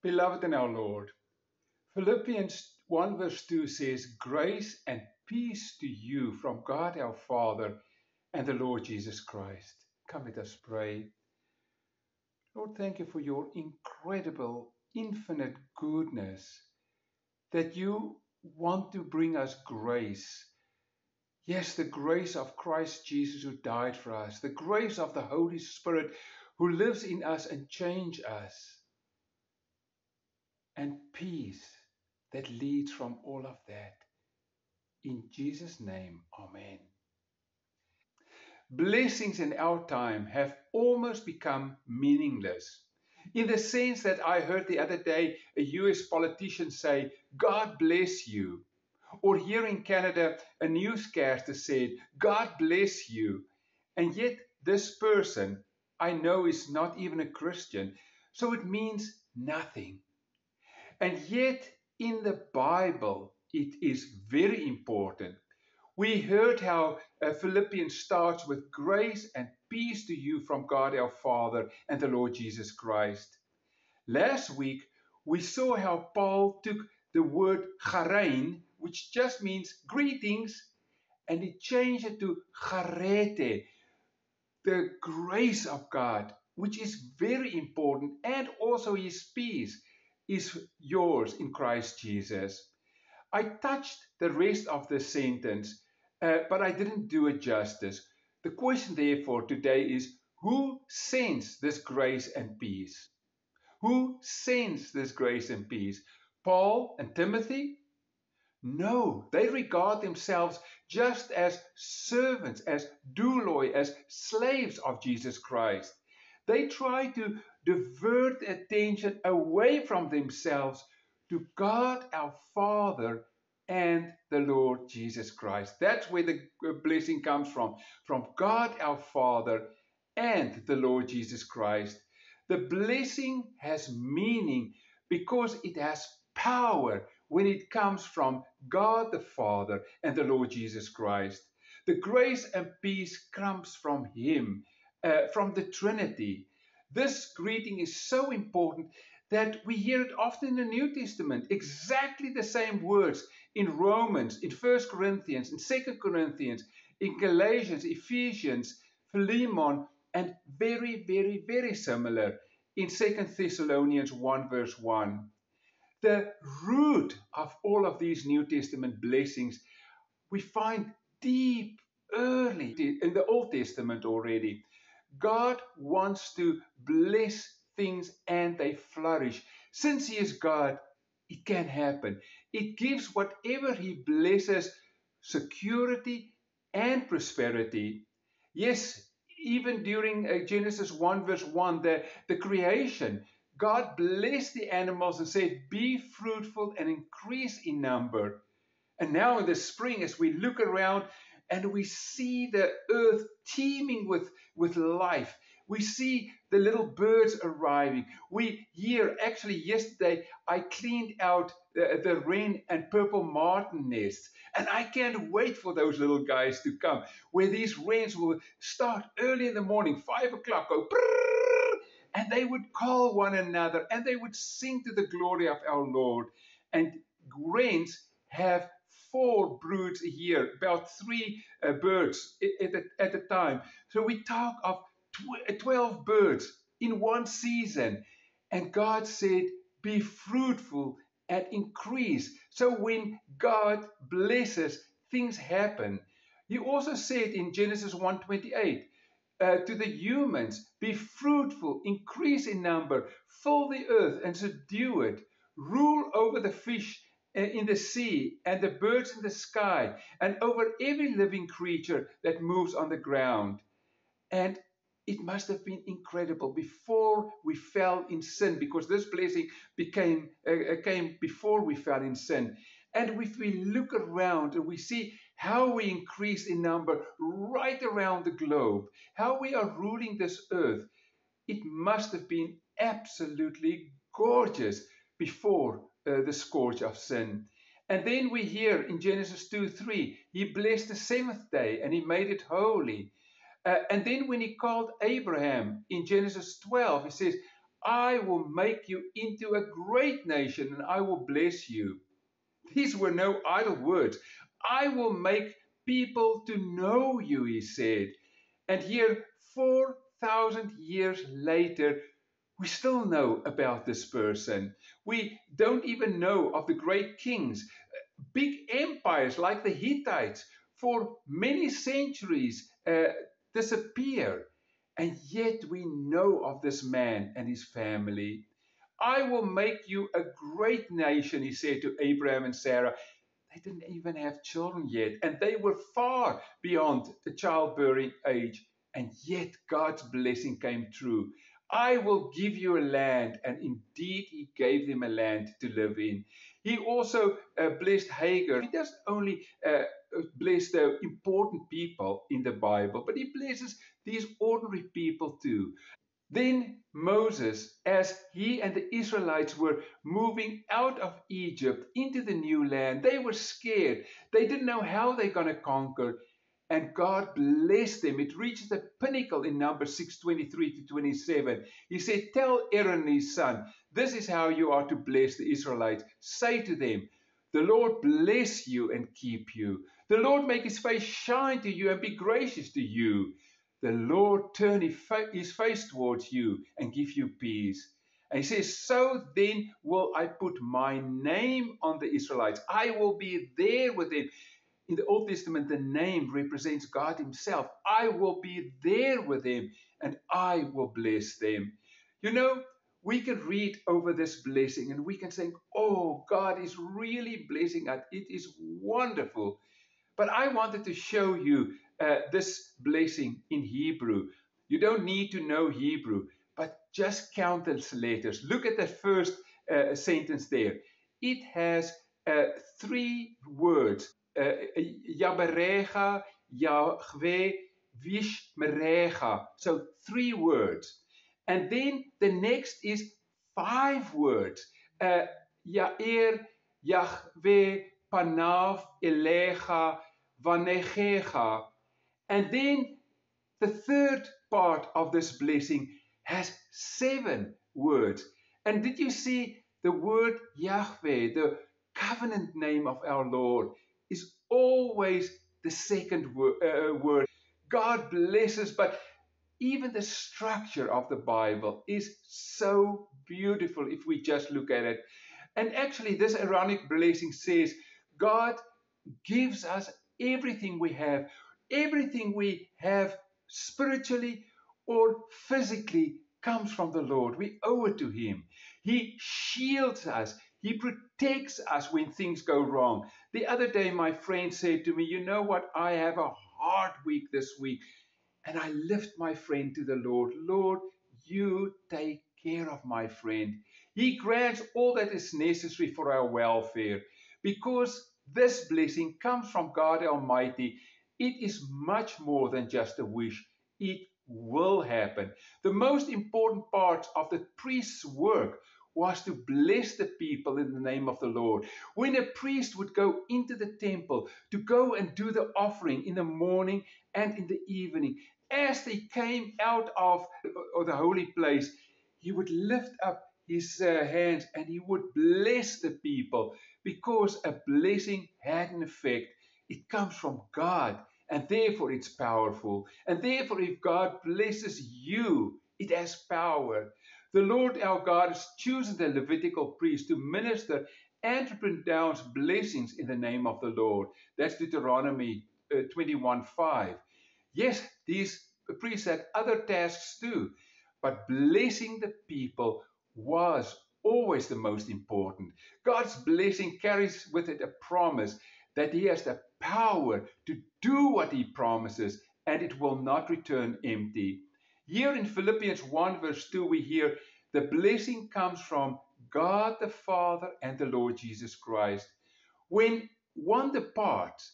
Beloved in our Lord, Philippians 1 verse 2 says, Grace and peace to you from God our Father and the Lord Jesus Christ. Come, let us pray. Lord, thank you for your incredible, infinite goodness, that you want to bring us grace. Yes, the grace of Christ Jesus who died for us, the grace of the Holy Spirit who lives in us and changes us, and peace that leads from all of that. In Jesus' name, Amen. Blessings in our time have almost become meaningless. In the sense that I heard the other day a US politician say, God bless you. Or here in Canada, a newscaster said, God bless you. And yet this person I know is not even a Christian, so it means nothing. And yet in the Bible, it is very important. We heard how Philippians starts with grace and peace to you from God our Father and the Lord Jesus Christ. Last week, we saw how Paul took the word charein, which just means greetings, and he changed it to charete, the grace of God, which is very important, and also his peace is yours in Christ Jesus. I touched the rest of the sentence, but I didn't do it justice. The question, therefore, today is, who sends this grace and peace? Who sends this grace and peace? Paul and Timothy? No, they regard themselves just as servants, as douloi, as slaves of Jesus Christ. They try to divert attention away from themselves to God our Father and the Lord Jesus Christ. That's where the blessing comes from God our Father and the Lord Jesus Christ. The blessing has meaning because it has power when it comes from God the Father and the Lord Jesus Christ. The grace and peace comes from Him, from the Trinity. This greeting is so important that we hear it often in the New Testament, exactly the same words in Romans, in 1 Corinthians, in 2 Corinthians, in Galatians, Ephesians, Philemon, and very, very, very similar in 2 Thessalonians 1 verse 1. The root of all of these New Testament blessings we find deep early in the Old Testament already. God wants to bless things and they flourish. Since He is God, it can happen. It gives whatever He blesses security and prosperity. Yes, even during Genesis 1 verse 1, the creation, God blessed the animals and said, be fruitful and increase in number. And now in the spring, as we look around and we see the earth teeming with life, we see the little birds arriving. We hear, actually yesterday, I cleaned out the wren and purple martin nests. And I can't wait for those little guys to come, where these wrens will start early in the morning, 5 o'clock, go brrrr, and they would call one another and they would sing to the glory of our Lord. And wrens have 4 broods a year, about 3 birds at a time. So we talk of 12 birds in one season. And God said, be fruitful and increase. So when God blesses, things happen. He also said in Genesis 1:28, to the humans, be fruitful, increase in number, fill the earth and subdue it, rule over the fish in the sea and the birds in the sky, and over every living creature that moves on the ground. And it must have been incredible before we fell in sin, because this blessing came before we fell in sin. And if we look around and we see how we increase in number right around the globe, how we are ruling this earth, it must have been absolutely gorgeous before the scourge of sin. And then we hear in Genesis 2:3, He blessed the seventh day and He made it holy. And then when He called Abraham in Genesis 12, He says, I will make you into a great nation and I will bless you. These were no idle words. I will make people to know you, he said. And here, 4,000 years later, we still know about this person. We don't even know of the great kings, big empires like the Hittites for many centuries disappear. And yet we know of this man and his family. I will make you a great nation, he said to Abraham and Sarah. They didn't even have children yet, and they were far beyond the childbearing age. And yet God's blessing came true. I will give you a land, and indeed he gave them a land to live in. He also blessed Hagar. He doesn't only bless the important people in the Bible, but he blesses these ordinary people too. Then Moses, as he and the Israelites were moving out of Egypt into the new land, they were scared. They didn't know how they're going to conquer. And God blessed them. It reached the pinnacle in Numbers 6:23 to 27. He said, tell Aaron and his son, this is how you are to bless the Israelites. Say to them, the Lord bless you and keep you. The Lord make his face shine to you and be gracious to you. The Lord turn his face towards you and give you peace. And he says, so then will I put my name on the Israelites. I will be there with them. In the Old Testament, the name represents God himself. I will be there with them and I will bless them. You know, we can read over this blessing and we can think, oh, God is really blessing us. It is wonderful. But I wanted to show you this blessing in Hebrew. You don't need to know Hebrew, but just count those letters. Look at the first sentence there. It has three words. Yaberecha, Yahweh, Vishmerecha. So three words. And then the next is five words. Yair, Yahweh, Panav, Elecha, Vanechecha. And then the third part of this blessing has seven words. And did you see the word Yahweh, the covenant name of our Lord, is always the second word. God blesses, but even the structure of the Bible is so beautiful if we just look at it. And actually, this Aaronic blessing says God gives us everything we have spiritually or physically comes from the Lord. We owe it to him. He shields us. He protects us when things go wrong. The other day, my friend said to me, you know what? I have a hard week this week. And I lift my friend to the Lord. Lord, you take care of my friend. He grants all that is necessary for our welfare. Because this blessing comes from God Almighty, it is much more than just a wish. It will happen. The most important part of the priest's work was to bless the people in the name of the Lord. When a priest would go into the temple to go and do the offering in the morning and in the evening, as they came out of the holy place, he would lift up his hands and he would bless the people because a blessing had an effect. It comes from God and therefore it's powerful. And therefore, if God blesses you, it has power. The Lord our God has chosen the Levitical priest to minister and to pronounce blessings in the name of the Lord. That's Deuteronomy 21:5. Yes, these priests had other tasks too, but blessing the people was always the most important. God's blessing carries with it a promise that he has the power to do what he promises and it will not return empty. Here in Philippians 1 verse 2 we hear the blessing comes from God the Father and the Lord Jesus Christ. When one departs,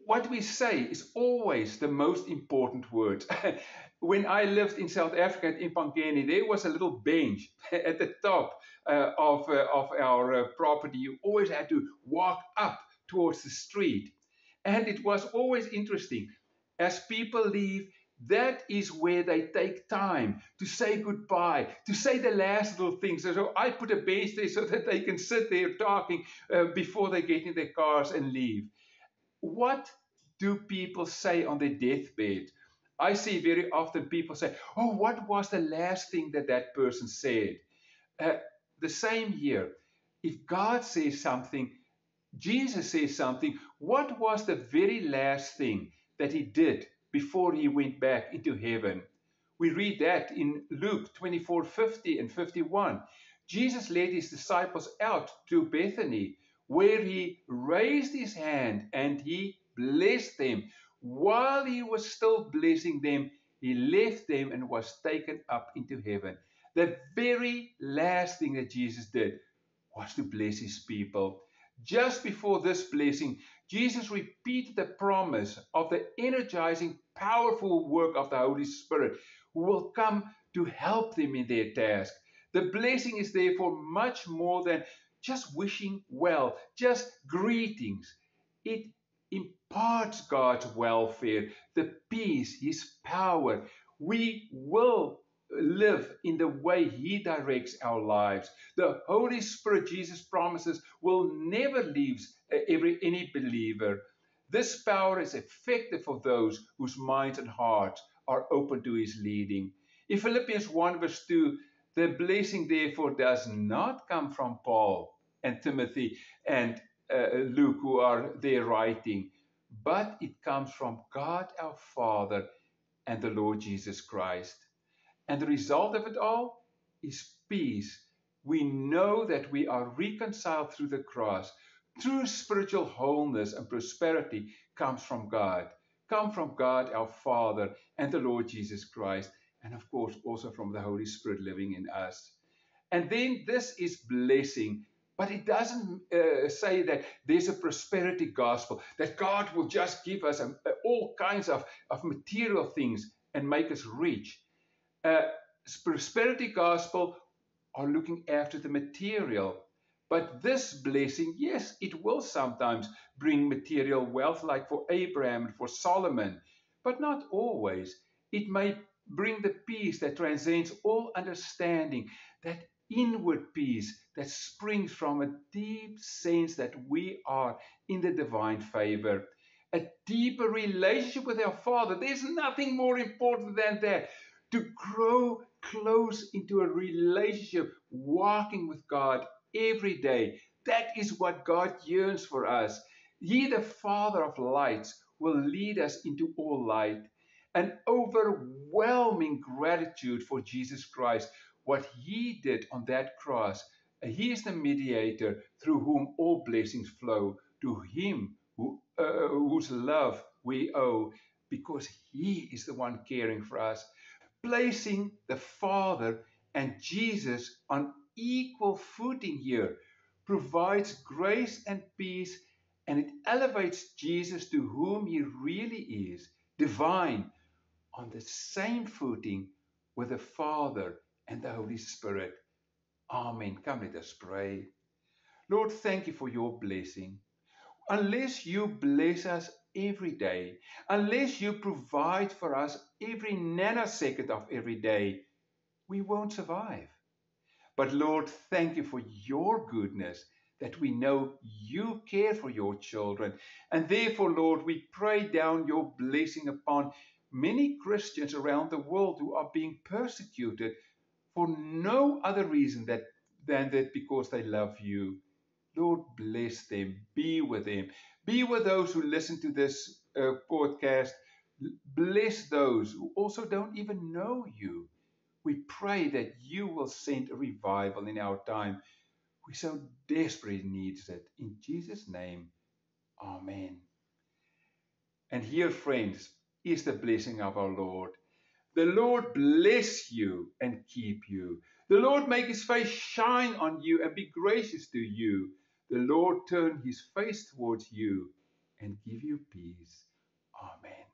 what we say is always the most important word. When I lived in South Africa in Pangeni, there was a little bench at the top of our property. You always had to walk up towards the street. And it was always interesting. As people leave, That is where they take time to say goodbye, to say the last little things. So I put a bench there so that they can sit there talking before they get in their cars and leave. What do people say on their deathbed? I see very often people say, "Oh, what was the last thing that that person said?" Uh, the same here. If God says something, Jesus says something, what was the very last thing that he did before he went back into heaven? We read that in Luke 24:50 and 51. Jesus led his disciples out to Bethany, where he raised his hand and he blessed them. While he was still blessing them, he left them and was taken up into heaven. The very last thing that Jesus did was to bless his people. Just before this blessing, Jesus repeated the promise of the energizing, powerful work of the Holy Spirit who will come to help them in their task. The blessing is therefore much more than just wishing well, just greetings. It imparts God's welfare, the peace, His power. We will live in the way He directs our lives. The Holy Spirit, Jesus promises, will never leave any believer. This power is effective for those whose minds and hearts are open to His leading. In Philippians 1 verse 2, the blessing therefore does not come from Paul and Timothy and Luke, who are there writing, but it comes from God our Father and the Lord Jesus Christ. And the result of it all is peace. We know that we are reconciled through the cross. True spiritual wholeness and prosperity comes from God. Come from God our Father and the Lord Jesus Christ, and of course also from the Holy Spirit living in us. And then this is blessing, but it doesn't say that there's a prosperity gospel, that God will just give us all kinds of material things and make us rich. uh, Prosperity gospel are looking after the material. But this blessing, yes, it will sometimes bring material wealth, like for Abraham and for Solomon, but not always. It may bring the peace that transcends all understanding, that inward peace that springs from a deep sense that we are in the divine favor, a deeper relationship with our Father. There's nothing more important than that, to grow close into a relationship, walking with God every day. That is what God yearns for us. He, the Father of lights, will lead us into all light. An overwhelming gratitude for Jesus Christ, what He did on that cross. He is the mediator through whom all blessings flow. To Him whose love we owe, because He is the one caring for us. Placing the Father and Jesus on equal footing here provides grace and peace, and it elevates Jesus to whom He really is, divine, on the same footing with the Father and the Holy Spirit. Amen. Come, let us pray. Lord, thank you for your blessing. Unless you bless us every day, unless you provide for us every nanosecond of every day, we won't survive. But Lord, thank you for your goodness, that we know you care for your children. And therefore, Lord, we pray down your blessing upon many Christians around the world who are being persecuted for no other reason than that because they love you. Lord, bless them, be with them, be with those who listen to this podcast. Bless those who also don't even know you. We pray that you will send a revival in our time. We so desperately need it. In Jesus' name, amen. And here, friends, is the blessing of our Lord. The Lord bless you and keep you. The Lord make his face shine on you and be gracious to you. The Lord turn his face towards you and give you peace. Amen.